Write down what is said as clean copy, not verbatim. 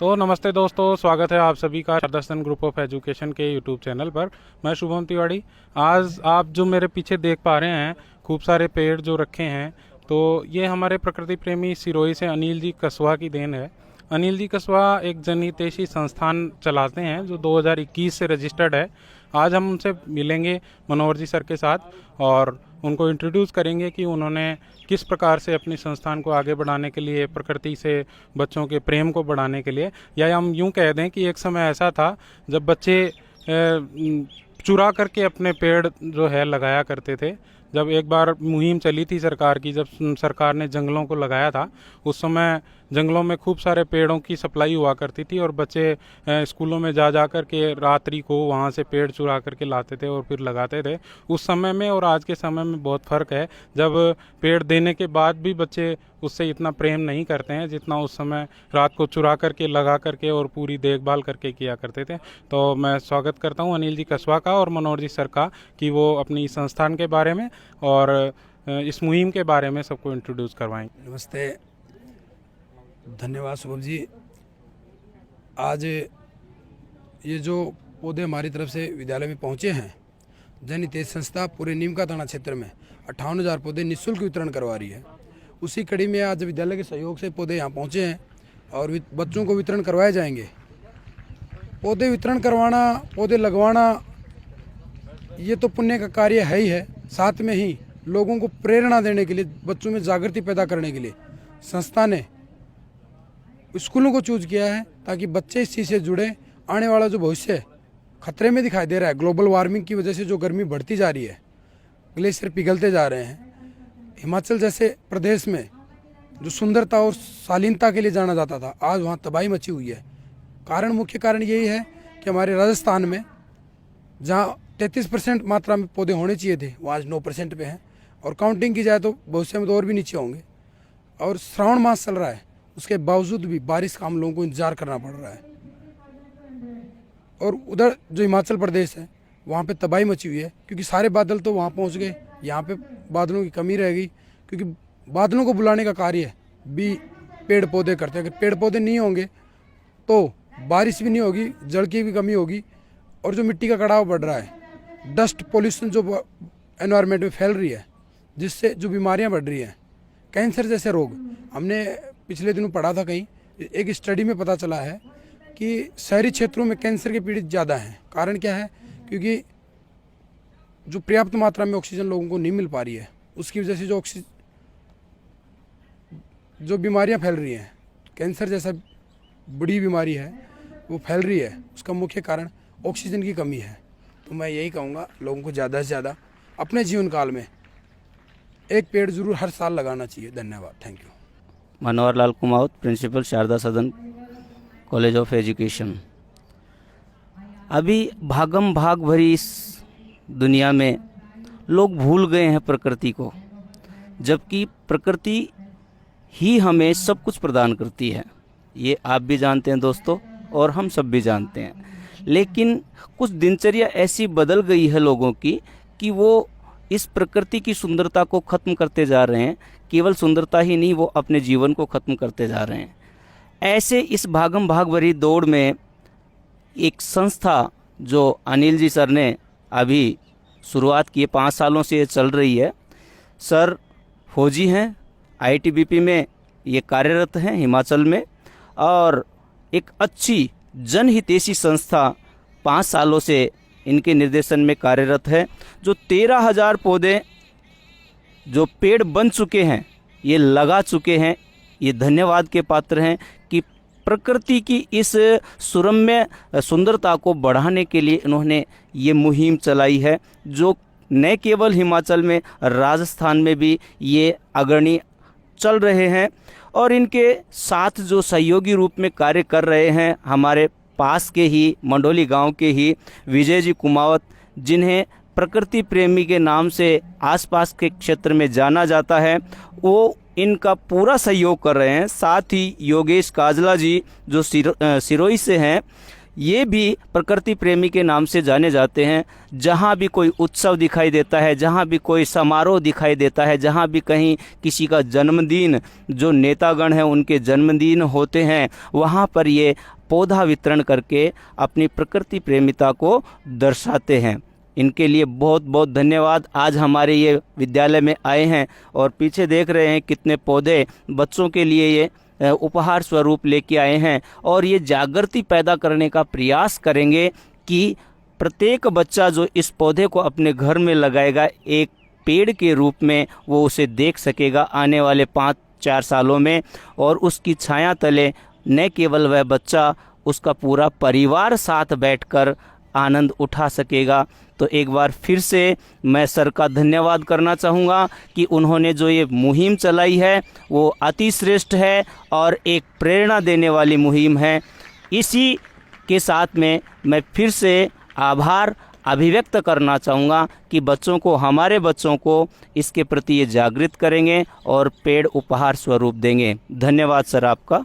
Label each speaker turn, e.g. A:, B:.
A: तो नमस्ते दोस्तों, स्वागत है आप सभी का शारदासन ग्रुप ऑफ एजुकेशन के यूट्यूब चैनल पर। मैं शुभम तिवारी। आज आप जो मेरे पीछे देख पा रहे हैं, खूब सारे पेड़ जो रखे हैं, तो ये हमारे प्रकृति प्रेमी सिरोही से अनिल जी कसवा की देन है। अनिल जी कसवा एक जनहितैषी संस्थान चलाते हैं जो 2021 से रजिस्टर्ड है। आज हम उनसे मिलेंगे मनोहर जी सर के साथ और उनको इंट्रोड्यूस करेंगे कि उन्होंने किस प्रकार से अपनी संस्थान को आगे बढ़ाने के लिए, प्रकृति से बच्चों के प्रेम को बढ़ाने के लिए, या हम यूं कह दें कि एक समय ऐसा था जब बच्चे चुरा करके अपने पेड़ जो है लगाया करते थे। जब एक बार मुहिम चली थी सरकार की, जब सरकार ने जंगलों को लगाया था, उस समय जंगलों में खूब सारे पेड़ों की सप्लाई हुआ करती थी और बच्चे स्कूलों में जा कर के रात्रि को वहाँ से पेड़ चुरा करके लाते थे और फिर लगाते थे। उस समय में और आज के समय में बहुत फ़र्क है। जब पेड़ देने के बाद भी बच्चे उससे इतना प्रेम नहीं करते हैं जितना उस समय रात को चुरा करके, लगा करके और पूरी देखभाल करके किया करते थे। तो मैं स्वागत करता हूँ अनिल जी कसवा का और मनोहर जी सर का कि वो अपनी संस्थान के बारे में और इस मुहिम के बारे में सबको इंट्रोड्यूस करवाएं।
B: नमस्ते, धन्यवाद शुभम जी। आज ये जो पौधे हमारी तरफ से विद्यालय में पहुँचे हैं, जनहितैषी संस्था पूरे नीम का थाना क्षेत्र में 58,000 पौधे निःशुल्क वितरण करवा रही है। उसी कड़ी में आज विद्यालय के सहयोग से पौधे यहाँ पहुँचे हैं और बच्चों को वितरण करवाए जाएंगे। पौधे वितरण करवाना, पौधे लगवाना, ये तो पुण्य का कार्य है ही है। साथ में ही लोगों को प्रेरणा देने के लिए, बच्चों में जागृति पैदा करने के लिए संस्था ने स्कूलों को चूज किया है ताकि बच्चे इस चीज़ से जुड़े। आने वाला जो भविष्य खतरे में दिखाई दे रहा है, ग्लोबल वार्मिंग की वजह से जो गर्मी बढ़ती जा रही है, ग्लेशियर पिघलते जा रहे हैं, हिमाचल जैसे प्रदेश में जो सुंदरता और शालीनता के लिए जाना जाता था, आज वहाँ तबाही मची हुई है। मुख्य कारण यही है कि हमारे राजस्थान में जहाँ 33% मात्रा में पौधे होने चाहिए थे, वो आज 9% पे हैं और काउंटिंग की जाए तो भविष्य में तो और भी नीचे होंगे। और श्रावण मास चल रहा है, उसके बावजूद भी बारिश का हम लोगों को इंतजार करना पड़ रहा है। और उधर जो हिमाचल प्रदेश है, वहाँ पे तबाही मची हुई है क्योंकि सारे बादल तो वहाँ पहुँच गए। यहाँ पे बादलों की कमी रह गई क्योंकि बादलों को बुलाने का कार्य भी पेड़ पौधे करते हैं। अगर पेड़ पौधे नहीं होंगे तो बारिश भी नहीं होगी, जल की भी कमी होगी और जो मिट्टी का कटाव बढ़ रहा है, डस्ट पोल्यूशन जो एनवायरनमेंट में फैल रही है, जिससे जो बीमारियां बढ़ रही हैं, कैंसर जैसे रोग। हमने पिछले दिनों पढ़ा था कहीं, एक स्टडी में पता चला है कि शहरी क्षेत्रों में कैंसर के पीड़ित ज़्यादा हैं। कारण क्या है? क्योंकि जो पर्याप्त मात्रा में ऑक्सीजन लोगों को नहीं मिल पा रही है, उसकी वजह से जो बीमारियां फैल रही हैं, कैंसर जैसा बड़ी बीमारी है वो फैल रही है, उसका मुख्य कारण ऑक्सीजन की कमी है। तो मैं यही कहूँगा लोगों को ज़्यादा से ज़्यादा अपने जीवन काल में एक पेड़ जरूर हर साल लगाना चाहिए। धन्यवाद, thank you.
C: Manohar Lal Kumawat, principal Sharda Sadan college of education. अभी भागम भाग भरी इस दुनिया में लोग भूल गए हैं प्रकृति को, जबकि प्रकृति ही हमें सब कुछ प्रदान करती है। ये आप भी जानते हैं दोस्तों और हम सब भी जानते हैं। लेकिन कुछ दिनचर्या ऐसी बदल गई है लोगों की कि वो इस प्रकृति की सुंदरता को ख़त्म करते जा रहे हैं। केवल सुंदरता ही नहीं, वो अपने जीवन को ख़त्म करते जा रहे हैं। ऐसे इस भागम भाग भरी दौड़ में एक संस्था जो अनिल जी सर ने अभी शुरुआत की है, 5 सालों से ये चल रही है। सर फौजी हैं, आईटीबीपी में ये कार्यरत हैं हिमाचल में, और एक अच्छी जनहितैषी संस्था 5 सालों से इनके निर्देशन में कार्यरत है, जो 13,000 पौधे जो पेड़ बन चुके हैं, ये लगा चुके हैं। ये धन्यवाद के पात्र हैं कि प्रकृति की इस सुरम्य सुंदरता को बढ़ाने के लिए इन्होंने ये मुहिम चलाई है, जो न केवल हिमाचल में, राजस्थान में भी ये अग्रणी चल रहे हैं। और इनके साथ जो सहयोगी रूप में कार्य कर रहे हैं हमारे पास के ही मंडोली गांव के ही विजय जी कुमावत, जिन्हें प्रकृति प्रेमी के नाम से आसपास के क्षेत्र में जाना जाता है, वो इनका पूरा सहयोग कर रहे हैं। साथ ही योगेश काजला जी जो सिरोही से हैं, ये भी प्रकृति प्रेमी के नाम से जाने जाते हैं। जहाँ भी कोई उत्सव दिखाई देता है, जहाँ भी कोई समारोह दिखाई देता है, जहाँ भी कहीं किसी का जन्मदिन, जो नेतागण हैं उनके जन्मदिन होते हैं, वहाँ पर ये पौधा वितरण करके अपनी प्रकृति प्रेमिता को दर्शाते हैं। इनके लिए बहुत बहुत धन्यवाद। आज हमारे ये विद्यालय में आए हैं और पीछे देख रहे हैं कितने पौधे बच्चों के लिए ये उपहार स्वरूप लेके आए हैं, और ये जागृति पैदा करने का प्रयास करेंगे कि प्रत्येक बच्चा जो इस पौधे को अपने घर में लगाएगा, एक पेड़ के रूप में वो उसे देख सकेगा आने वाले 5-4 सालों में, और उसकी छाया तले न केवल वह बच्चा, उसका पूरा परिवार साथ बैठकर आनंद उठा सकेगा। तो एक बार फिर से मैं सर का धन्यवाद करना चाहूँगा कि उन्होंने जो ये मुहिम चलाई है वो अति श्रेष्ठ है और एक प्रेरणा देने वाली मुहिम है। इसी के साथ में मैं फिर से आभार अभिव्यक्त करना चाहूँगा कि बच्चों को, हमारे बच्चों को इसके प्रति ये जागृत करेंगे और पेड़ उपहार स्वरूप देंगे। धन्यवाद सर आपका।